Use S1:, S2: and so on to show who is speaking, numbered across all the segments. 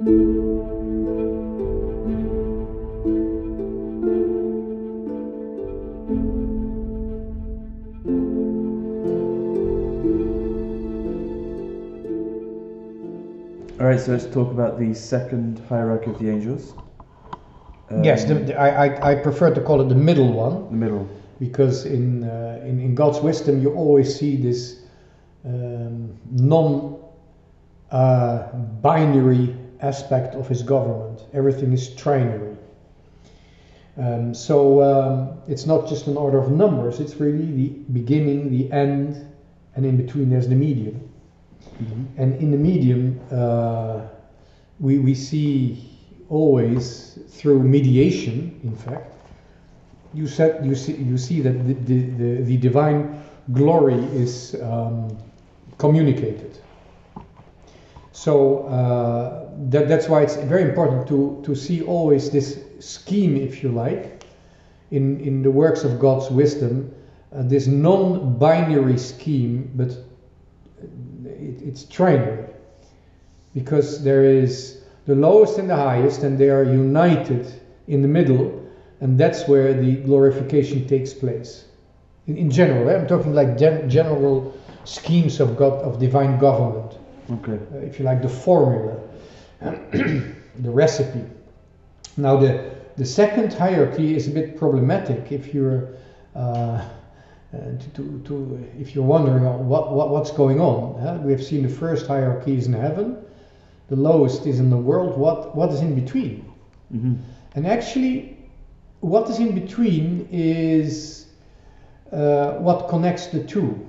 S1: Alright, so let's talk about the second hierarchy of the angels.
S2: Yes, I prefer to call it the middle one.
S1: The middle.
S2: Because in God's wisdom you always see this non-binary aspect of his government. Everything is trinary. So it's not just an order of numbers, it's really the beginning, the end, and in between there's the medium. Mm-hmm. And in the medium we see always through mediation, in fact, you see that the divine glory is communicated. So that's why it's very important to see always this scheme, if you like, in the works of God's wisdom, this non-binary scheme, but it's trinary, because there is the lowest and the highest, and they are united in the middle. And that's where the glorification takes place. In general, I'm talking like general schemes of God, of divine government.
S1: Okay.
S2: If you like, the formula, the recipe. Now, the second hierarchy is a bit problematic if you're if you're wondering what's going on. We have seen the first hierarchy is in heaven, the lowest is in the world. What is in between? Mm-hmm. And actually, what is in between is what connects the two,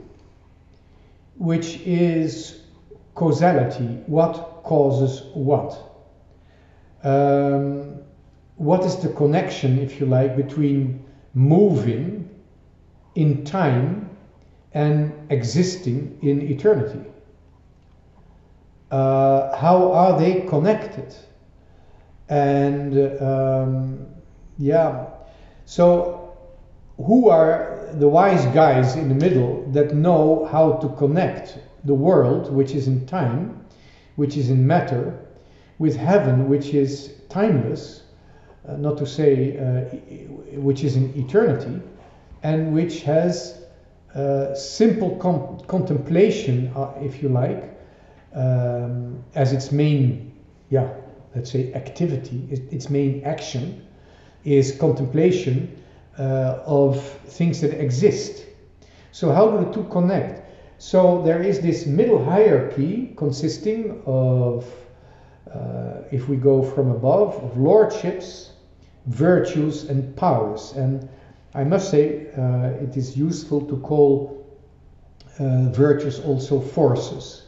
S2: which is causality. What causes what? What is the connection, if you like, between moving in time and existing in eternity? How are they connected? And so who are the wise guys in the middle that know how to connect the world, which is in time, which is in matter, with heaven, which is timeless, not to say which is in eternity, and which has simple contemplation, if you like, as its main, let's say, activity, its main action is contemplation of things that exist. So how do the two connect? So there is this middle hierarchy consisting of, if we go from above, of lordships, virtues and powers. And I must say it is useful to call virtues also forces.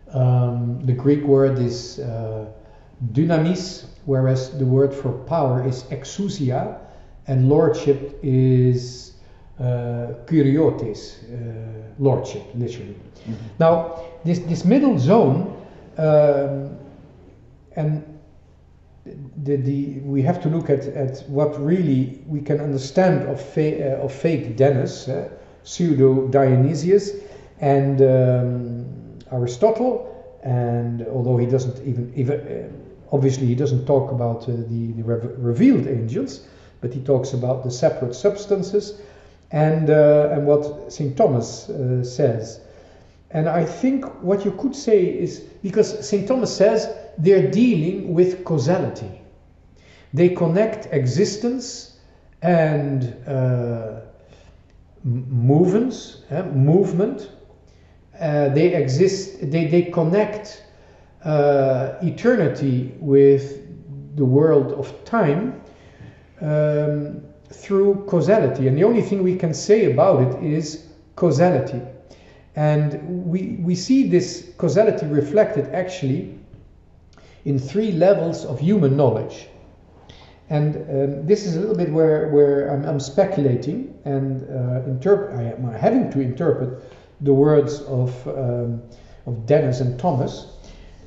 S2: The Greek word is dynamis, whereas the word for power is exousia, and lordship is kuriotes, lordship, literally. Mm-hmm. Now, this middle zone, and we have to look at what really we can understand of fake Dennis, pseudo Dionysius, and Aristotle. And although he doesn't even obviously he doesn't talk about the revealed angels, but he talks about the separate substances, and what St. Thomas says. And I think what you could say is, because St. Thomas says they're dealing with causality. They connect existence and movement. They connect eternity with the world of time through causality. And the only thing we can say about it is causality. And we see this causality reflected actually in 3 levels of human knowledge. And this is a little bit where I'm speculating and I'm having to interpret the words of Dennis and Thomas.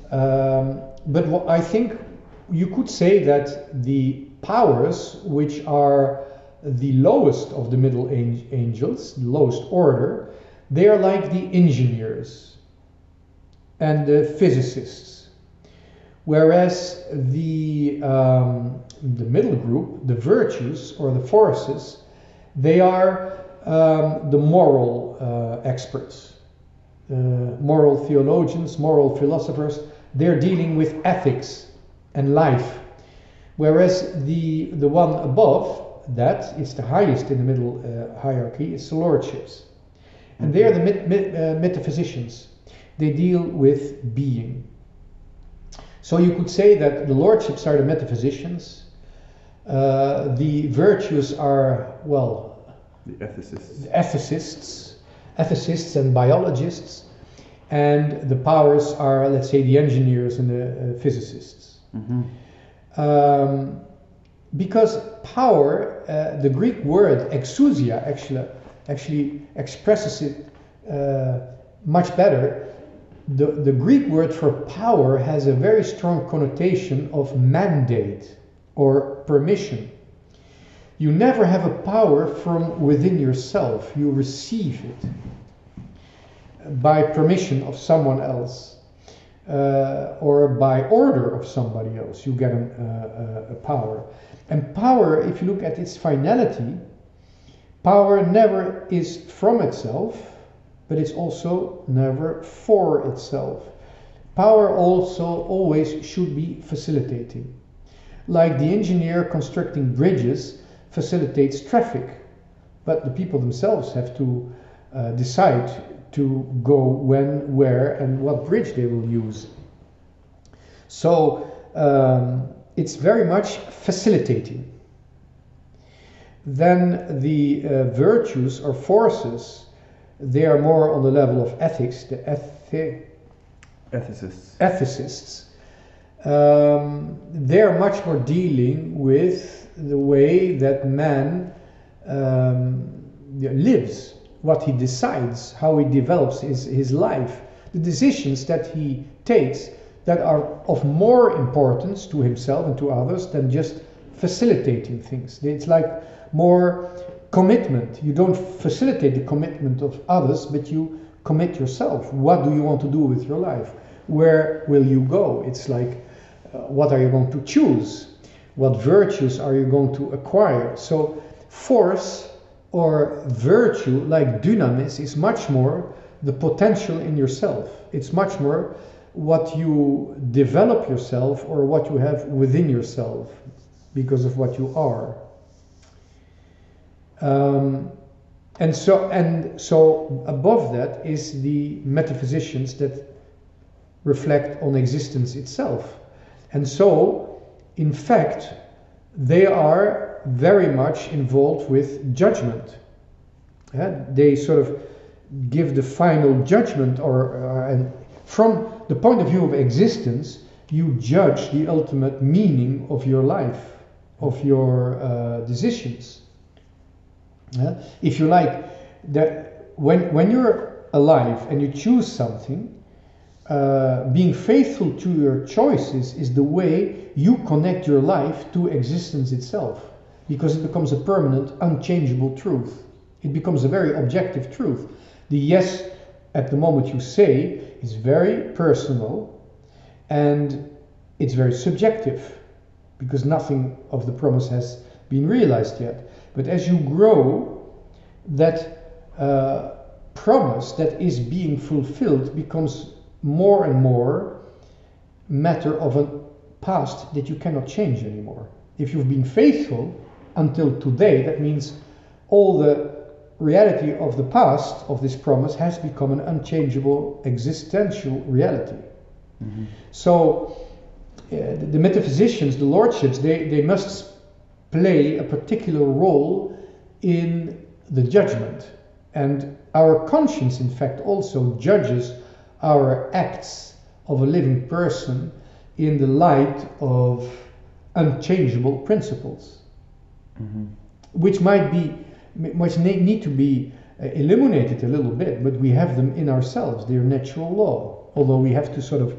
S2: But I think you could say that the powers, which are the lowest of the middle angels, the lowest order, they are like the engineers and the physicists, whereas the middle group, the virtues or the forces, they are the moral experts, moral theologians, moral philosophers. They're dealing with ethics and life, whereas the one above that is the highest in the middle hierarchy is the lordships, and they are the metaphysicians. They deal with being. So you could say that the lordships are the metaphysicians, the virtues are, well,
S1: the ethicists.
S2: Ethicists and biologists, and the powers are, let's say, the engineers and the physicists. Because power, the Greek word exousia actually expresses it much better. The Greek word for power has a very strong connotation of mandate or permission. You never have a power from within yourself. You receive it by permission of someone else, or by order of somebody else. You get a power. And power, if you look at its finality, power never is from itself, but it's also never for itself. Power also always should be facilitating. Like the engineer constructing bridges facilitates traffic, but the people themselves have to decide to go when, where, and what bridge they will use. So it's very much facilitating. Then the virtues or forces, they are more on the level of ethics, the ethicists. They're much more dealing with the way that man lives, what he decides, how he develops his life, the decisions that he takes that are of more importance to himself and to others than just facilitating things. It's like more commitment. You don't facilitate the commitment of others, but you commit yourself. What do you want to do with your life? Where will you go? It's like, what are you going to choose? What virtues are you going to acquire? So force or virtue, like dynamis, is much more the potential in yourself. It's much more what you develop yourself or what you have within yourself because of what you are. And so above that is the metaphysicians that reflect on existence itself. And so, in fact, they are very much involved with judgment. They sort of give the final judgment, and from the point of view of existence, you judge the ultimate meaning of your life, of your decisions. If you like, that when you're alive and you choose something, being faithful to your choices is the way you connect your life to existence itself, because it becomes a permanent, unchangeable truth. It becomes a very objective truth. The yes at the moment you say is very personal, and it's very subjective, because nothing of the promise has been realized yet. But as you grow, that promise that is being fulfilled becomes more and more matter of a past that you cannot change anymore. If you've been faithful until today, that means all the reality of the past of this promise has become an unchangeable existential reality. Mm-hmm. So the metaphysicians, the lordships, they must play a particular role in the judgment. And our conscience, in fact, also judges our acts of a living person in the light of unchangeable principles, mm-hmm. which need to be illuminated a little bit, but we have them in ourselves. They're natural law, although we have to sort of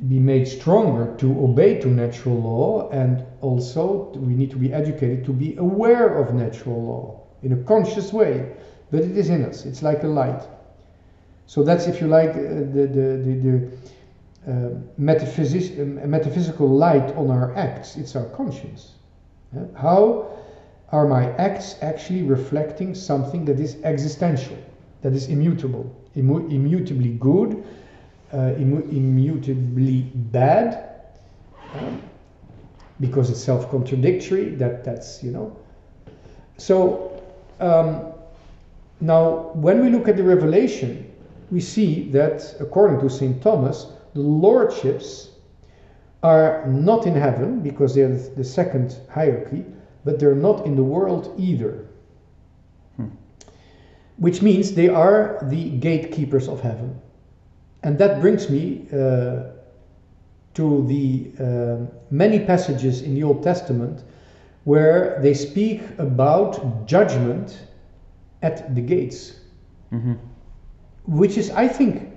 S2: be made stronger to obey to natural law, and also we need to be educated to be aware of natural law in a conscious way, but it is in us. It's like a light. So that's, if you like, metaphysical light on our acts. It's our conscience. How are my acts actually reflecting something that is existential, that is immutable, immutably good, immutably bad, because it's self-contradictory. That's So now, when we look at the Revelation, we see that, according to St. Thomas, the lordships are not in heaven, because they're the second hierarchy, but they're not in the world either. Which means they are the gatekeepers of heaven. And that brings me to the many passages in the Old Testament where they speak about judgment at the gates. Which is, I think,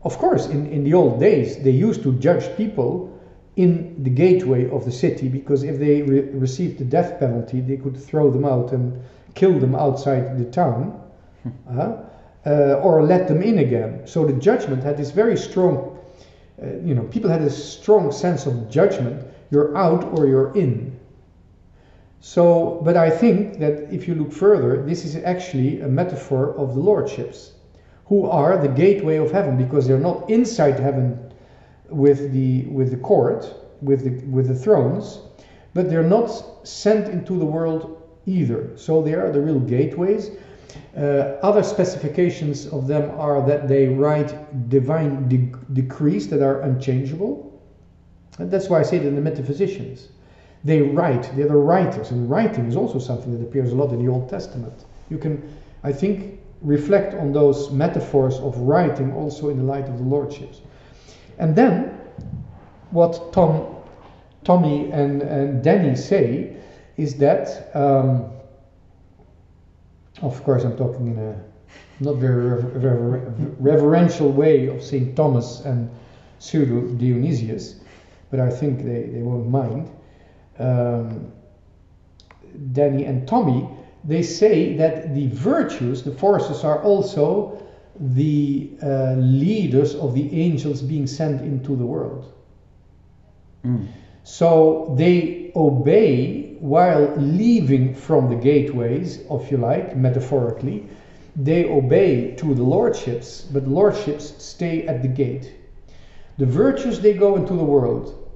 S2: of course, in the old days, they used to judge people in the gateway of the city, because if they received the death penalty, they could throw them out and kill them outside the town, or let them in again. So the judgment had this very strong, people had a strong sense of judgment. You're out or you're in. So, but I think that if you look further, this is actually a metaphor of the lordships, who are the gateway of heaven, because they're not inside heaven with the court, with the thrones, but they're not sent into the world either. So they are the real gateways. Other specifications of them are that they write divine decrees that are unchangeable. And that's why I say that the metaphysicians, they write, they're the writers, and writing is also something that appears a lot in the Old Testament. You can, I think, reflect on those metaphors of writing also in the light of the lordships. And then, what Tommy and Danny say is that, of course I'm talking in a not very reverential way of St. Thomas and Pseudo Dionysius, but I think they won't mind. Danny and Tommy, they say that the virtues, the forces, are also the leaders of the angels being sent into the world. So they obey while leaving from the gateways, if you like, metaphorically. They obey to the lordships, but the lordships stay at the gate. The virtues, they go into the world,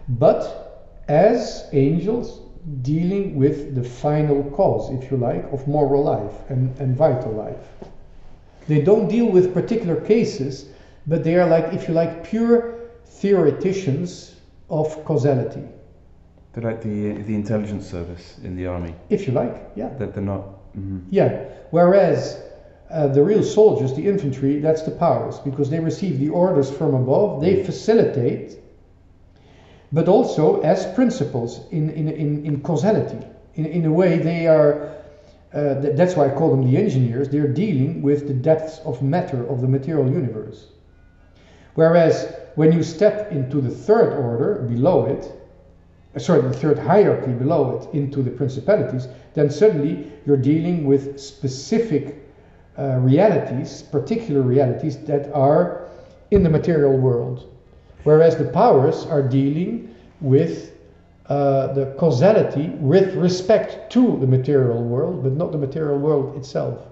S2: but as angels dealing with the final cause, if you like, of moral life and vital life. They don't deal with particular cases, but they are like, if you like, pure theoreticians of causality.
S1: They're like the intelligence service in the army.
S2: If you like, yeah.
S1: That they're not.
S2: Yeah. Whereas the real soldiers, the infantry, that's the powers, because they receive the orders from above, they facilitate, but also as principles in causality. In a way, they are. That's why I call them the engineers. They're dealing with the depths of matter of the material universe. Whereas when you step into the third order below it, the third hierarchy below it, into the principalities, then suddenly you're dealing with specific realities, particular realities that are in the material world. Whereas the powers are dealing with the causality with respect to the material world, but not the material world itself.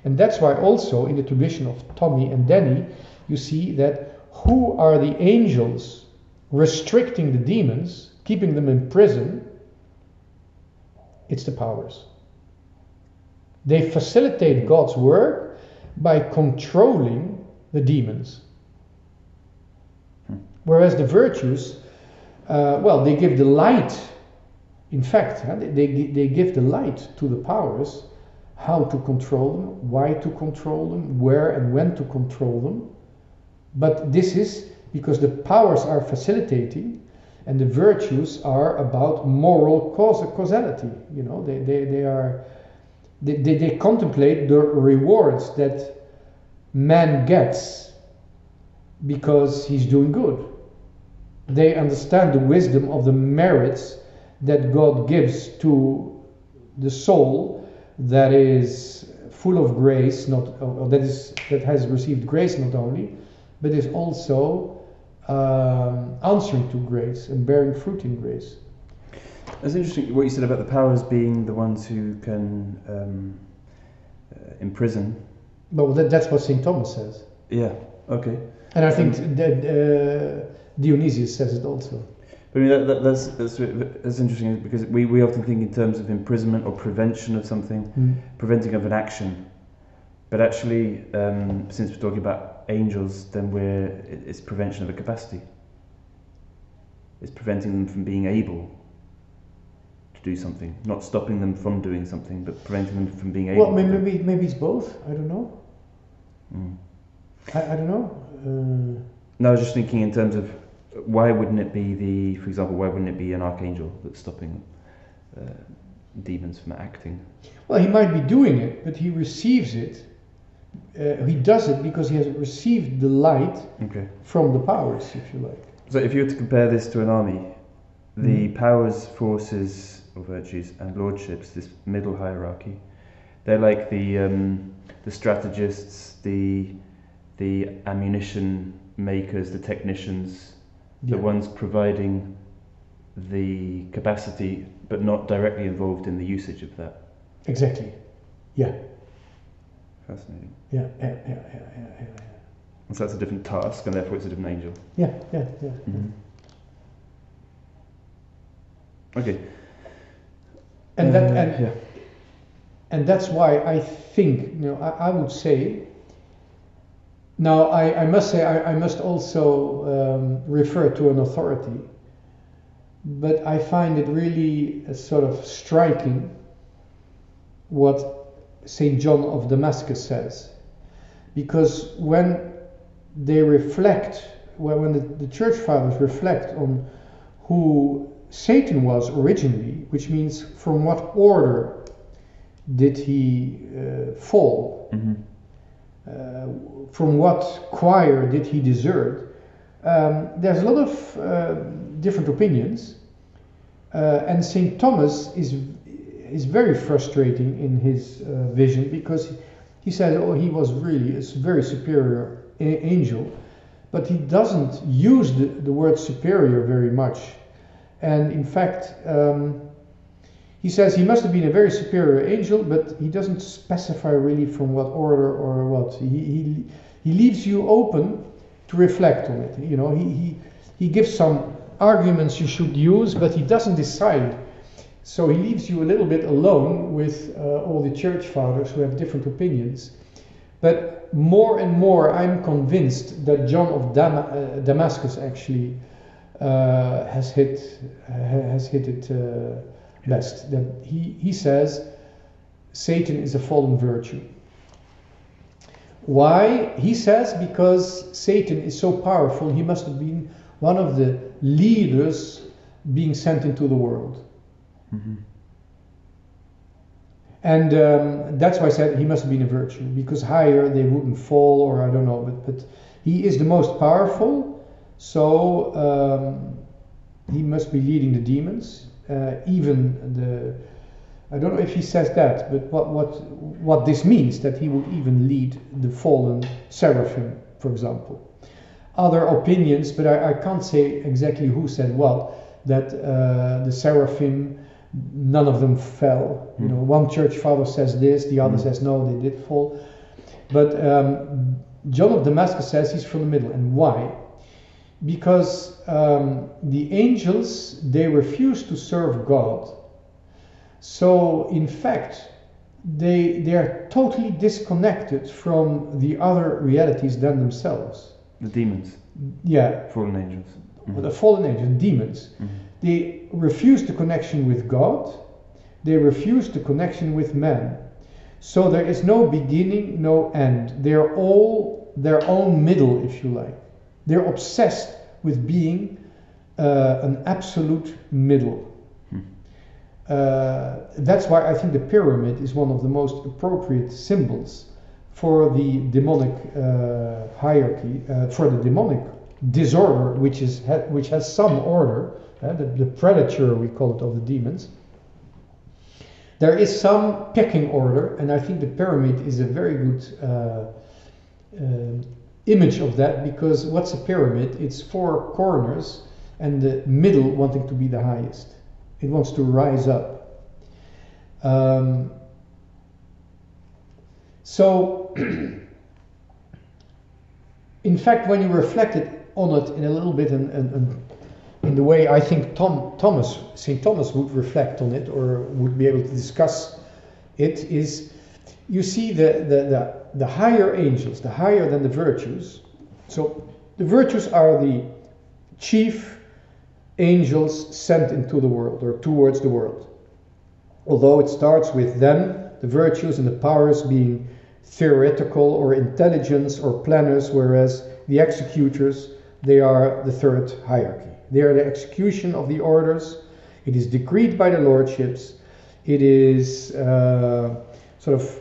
S2: And that's why also in the tradition of Tommy and Danny, you see that who are the angels restricting the demons, keeping them in prison? It's the powers. They facilitate God's work by controlling the demons. Whereas the virtues, they give the light. In fact, they give the light to the powers, how to control them, why to control them, where and when to control them. But this is because the powers are facilitating, and the virtues are about moral causality. You know, they contemplate the rewards that man gets because he's doing good. They understand the wisdom of the merits that God gives to the soul that is full of grace, that has received grace not only, but is also answering to grace and bearing fruit in grace.
S1: It's interesting what you said about the powers being the ones who can imprison.
S2: But that's what St. Thomas says.
S1: Yeah, okay.
S2: And I think that Dionysius says it also.
S1: But I mean, that's interesting because we often think in terms of imprisonment or prevention of something, preventing of an action. But actually, since we're talking about angels, then it's prevention of a capacity. It's preventing them from being able to do something, not stopping them from doing something, but preventing them from being able.
S2: Well, maybe it's both. I don't know. I don't know.
S1: No, I was just thinking in terms of why wouldn't it be for example, why wouldn't it be an archangel that's stopping demons from acting?
S2: Well, he might be doing it, but he receives it. He does it because he has received the light from the powers, if you like.
S1: So if you were to compare this to an army, the powers, forces, or virtues, and lordships, this middle hierarchy, they're like the strategists, the ammunition makers, the technicians, the ones providing the capacity, but not directly involved in the usage of that.
S2: Exactly. Yeah.
S1: Fascinating.
S2: Yeah.
S1: And so that's a different task, and therefore it's a different angel.
S2: Yeah.
S1: Mm-hmm. Okay.
S2: And and that's why I think, I would say. Now, I must say, I must also refer to an authority, but I find it really sort of striking what St. John of Damascus says, because when they reflect, when the church fathers reflect on who Satan was originally, which means from what order did he fall, from what choir did he desert, there's a lot of different opinions, and St. Thomas is very frustrating in his vision, because he says, he was really a very superior angel, but he doesn't use the word superior very much. And in fact, he says he must have been a very superior angel, but he doesn't specify really from what order or what. He leaves you open to reflect on it. He gives some arguments you should use, but he doesn't decide. So he leaves you a little bit alone with all the church fathers who have different opinions. But more and more, I'm convinced that John of Damascus actually has hit it best. That he says Satan is a fallen virtue. Why? He says because Satan is so powerful, he must have been one of the leaders being sent into the world. And that's why I said he must have been a virtue, because higher they wouldn't fall, or I don't know, but he is the most powerful, so he must be leading the demons, I don't know if he says that, but what this means, that he would even lead the fallen seraphim, for example. Other opinions, but I can't say exactly who said what, that the seraphim, none of them fell. One church father says this, the other says no, they did fall. But John of Damascus says he's from the middle. And why? Because the angels, they refuse to serve God. So in fact, they are totally disconnected from the other realities than themselves.
S1: The demons.
S2: Yeah.
S1: Fallen angels.
S2: The fallen angels, demons. They refuse the connection with God. They refuse the connection with man. So there is no beginning, no end. They're all their own middle, if you like. They're obsessed with being an absolute middle. That's why I think the pyramid is one of the most appropriate symbols for the demonic hierarchy, for the demonic disorder, which has some order. The predator, we call it, of the demons. There is some pecking order, and I think the pyramid is a very good image of that, because what's a pyramid? It's four corners and the middle wanting to be the highest. It wants to rise up. So, in fact, when you reflected on it in a little bit, and in the way I think St. Thomas would reflect on it, or would be able to discuss it, is you see the higher angels, the higher than the virtues. So the virtues are the chief angels sent into the world, or towards the world. Although it starts with them, the virtues and the powers, being theoretical or intelligence or planners, whereas the executors, they are the third hierarchy. They are the execution of the orders. It is decreed by the lordships. It is sort of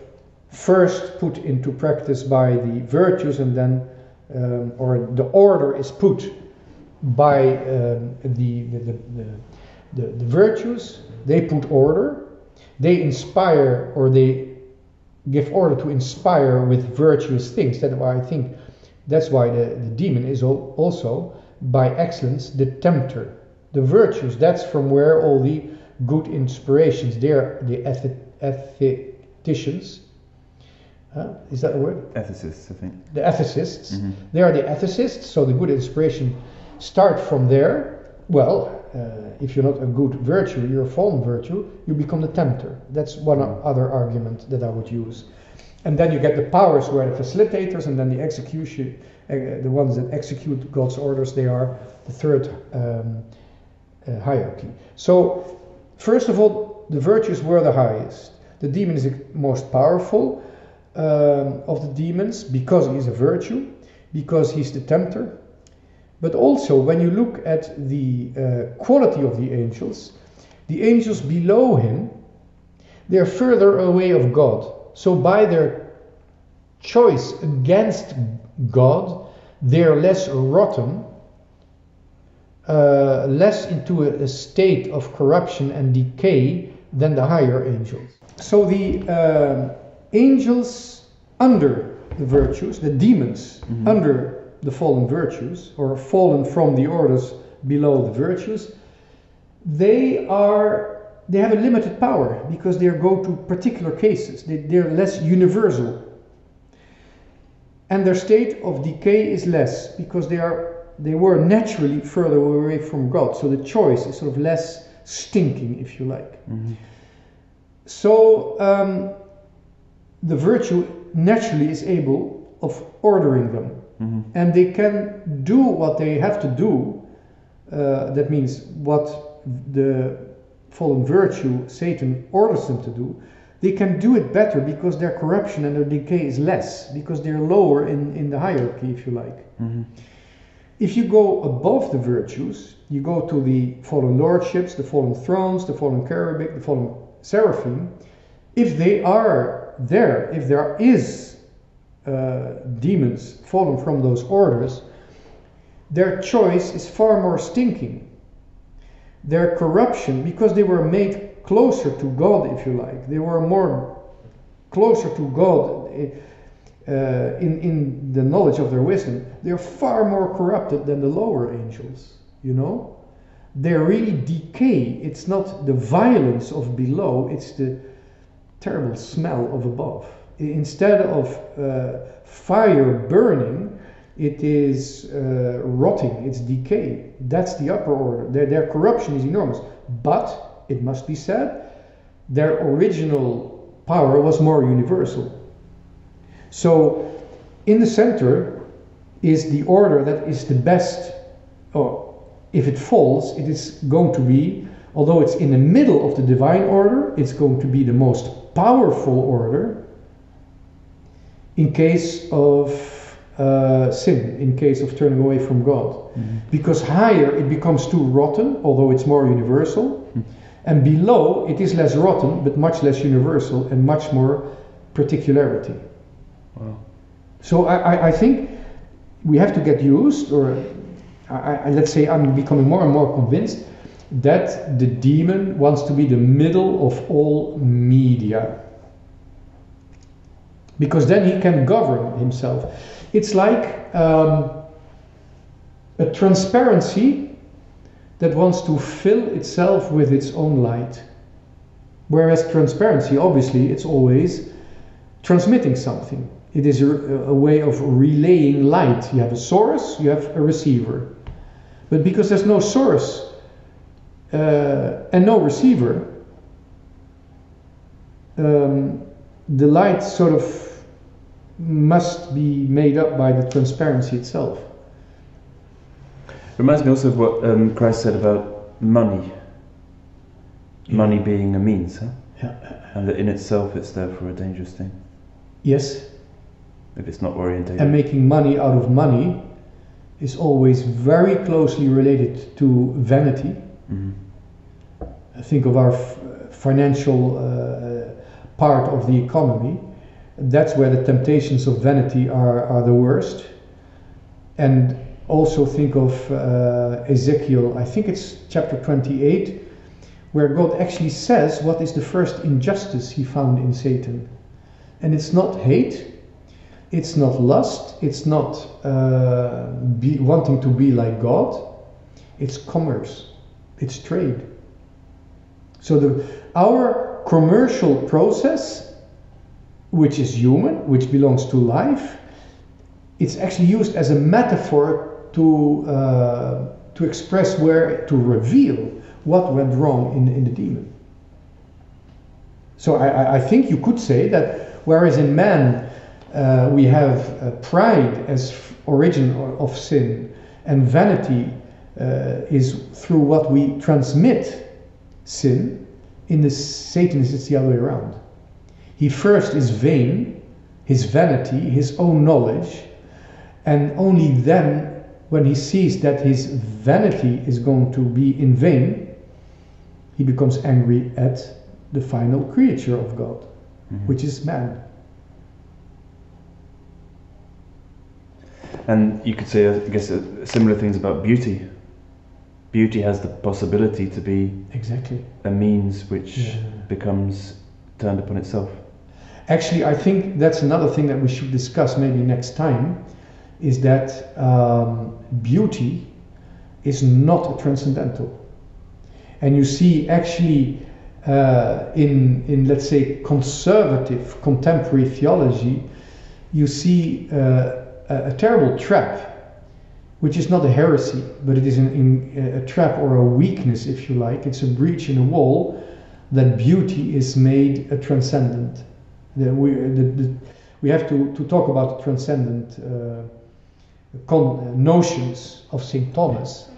S2: first put into practice by the virtues, and then, or the order is put by the virtues. They put order. They inspire, or they give order to inspire with virtuous things. That's why I think that's why the demon is also by excellence the tempter. The virtues, that's from where all the good inspirations, they're the ethicians. Is that a word?
S1: Ethicists, I think.
S2: The ethicists. Mm-hmm. They are the ethicists, so the good inspiration start from there. Well, if you're not a good virtue, you're a fallen virtue, you become the tempter. That's one other argument that I would use. And then you get the powers, who are the facilitators, and then the execution, the ones that execute God's orders, they are the third hierarchy. So, first of all, the virtues were the highest. The demon is the most powerful of the demons, because he is a virtue, because he's the tempter. But also, when you look at the quality of the angels below him, they're further away of God. So by their choice against God, they're less rotten, less into a state of corruption and decay than the higher angels. So the angels under the virtues, the demons under the fallen virtues, or fallen from the orders below the virtues, they have a limited power, because they go to particular cases. They're less universal, and their state of decay is less, because they were naturally further away from God. So the choice is sort of less stinking, if you like. Mm-hmm. So the virtue naturally is able of ordering them. Mm-hmm. And they can do what they have to do. That means what the fallen virtue, Satan, orders them to do. They can do it better, because their corruption and their decay is less, because they're lower in the hierarchy, if you like. Mm-hmm. If you go above the virtues, you go to the fallen lordships, the fallen thrones, the fallen cherubic, the fallen seraphim. If they are there, if there is demons fallen from those orders, their choice is far more stinking. Their corruption, because they were made closer to God, if you like, they were more closer to God in the knowledge of their wisdom, they're far more corrupted than the lower angels, you know? They really decay. It's not the violence of below, it's the terrible smell of above. Instead of fire burning, it is rotting, it's decay. That's the upper order. Their corruption is enormous. But, it must be said, their original power was more universal. So, in the center is the order that is the best, or if it falls, it is going to be, although it's in the middle of the divine order, it's going to be the most powerful order, in case of sin, in case of turning away from God. Mm-hmm. Because higher it becomes too rotten, although it's more universal, and below it is less rotten, but much less universal and much more particularity. Wow. So I think we have to get used, or let's say I'm becoming more and more convinced that the demon wants to be the middle of all media. Because then he can govern himself. It's like a transparency that wants to fill itself with its own light. Whereas transparency, obviously, it's always transmitting something. It is a way of relaying light. You have a source, you have a receiver. But because there's no source and no receiver, the light sort of must be made up by the transparency itself.
S1: Reminds me also of what Christ said about money. Money being a means, huh?
S2: Yeah.
S1: And that in itself it's therefore a dangerous thing.
S2: Yes.
S1: If it's not orientated.
S2: And making money out of money is always very closely related to vanity.
S1: Mm-hmm.
S2: Think of our financial part of the economy. That's where the temptations of vanity are the worst. And also think of Ezekiel, I think it's chapter 28, where God actually says what is the first injustice he found in Satan. And it's not hate, it's not lust, it's not wanting to be like God, it's commerce, it's trade. So our commercial process, which is human, which belongs to life, it's actually used as a metaphor to express to reveal what went wrong in the demon. So I think you could say that whereas in man we have pride as origin of sin, and vanity is through what we transmit sin, in the Satan it's the other way around. He first is vain, his vanity, his own knowledge, and only then, when he sees that his vanity is going to be in vain, he becomes angry at the final creature of God, which is man.
S1: And you could say, I guess, similar things about beauty. Beauty has the possibility to be
S2: exactly
S1: a means which becomes turned upon itself.
S2: Actually, I think that's another thing that we should discuss maybe next time, is that beauty is not a transcendental. And you see actually in let's say conservative contemporary theology, you see a terrible trap, which is not a heresy, but it is a trap or a weakness, if you like. It's a breach in a wall, that beauty is made a transcendent. We have to talk about the transcendent notions of St. Thomas,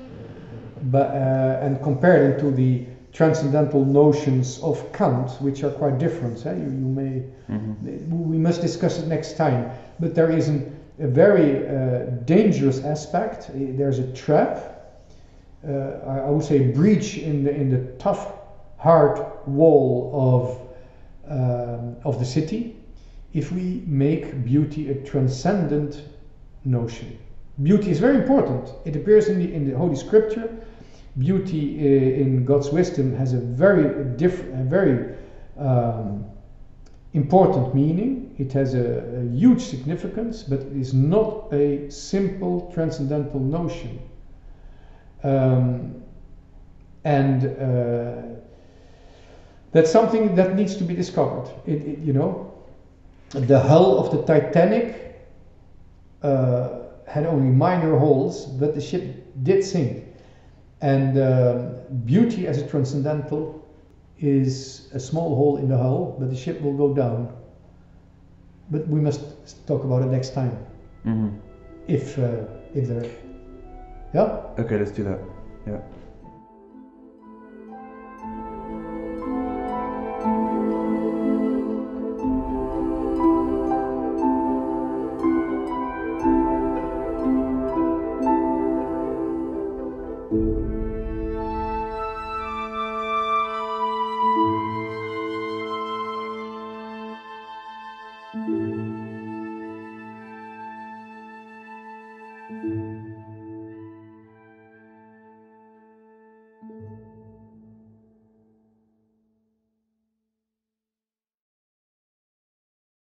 S2: but and compare them to the transcendental notions of Kant, which are quite different. You may we must discuss it next time. But there is a very dangerous aspect. There's a trap. I would say a breach in the tough, hard wall of the city, if we make beauty a transcendent notion. Beauty is very important. It appears in the Holy Scripture. Beauty in God's wisdom has a very important meaning. It has a huge significance, but it is not a simple transcendental notion. That's something that needs to be discovered. The hull of the Titanic had only minor holes, but the ship did sink. And beauty as a transcendental is a small hole in the hull, but the ship will go down. But we must talk about it next time. If there, yeah.
S1: Okay, let's do that. Yeah.